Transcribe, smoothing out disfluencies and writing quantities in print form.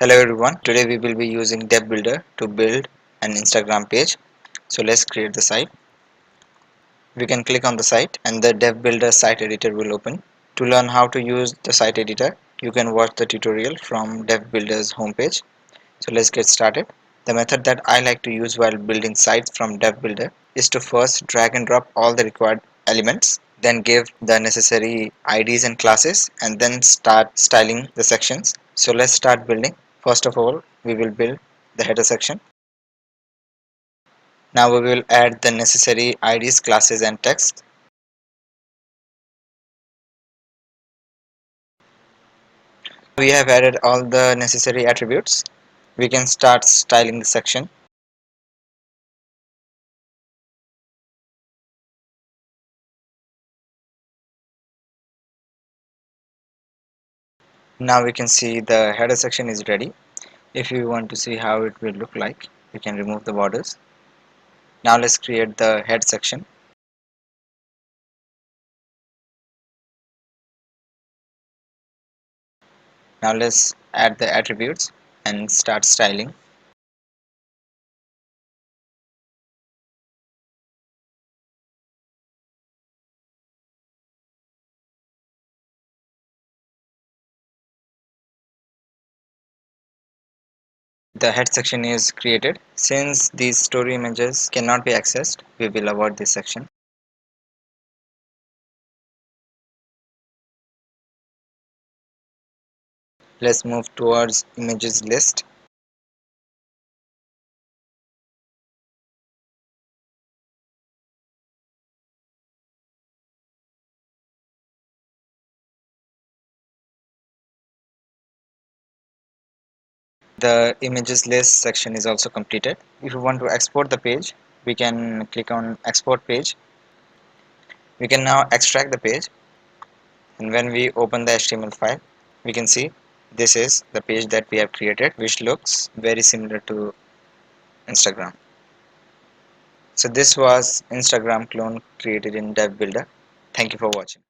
Hello everyone, today we will be using DevBuilder to build an Instagram page. So let's create the site. We can click on the site and the DevBuilder site editor will open. To learn how to use the site editor, you can watch the tutorial from DevBuilder's homepage. So let's get started. The method that I like to use while building sites from DevBuilder is to first drag and drop all the required elements, then give the necessary IDs and classes, and then start styling the sections. So let's start building. First of all, we will build the header section. Now we will add the necessary IDs, classes and text. We have added all the necessary attributes. We can start styling the section. Now we can see the header section is ready. If you want to see how it will look like, you can remove the borders. Now let's create the head section. Now let's add the attributes and start styling. The head section is created. Since these story images cannot be accessed, we will avoid this section. Let's move towards images list. The images list section is also completed. If you want to export the page, we can click on export page. We can now extract the page, and when we open the HTML file, we can see this is the page that we have created, which looks very similar to Instagram. So this was Instagram clone created in DevBuilder. Thank you for watching.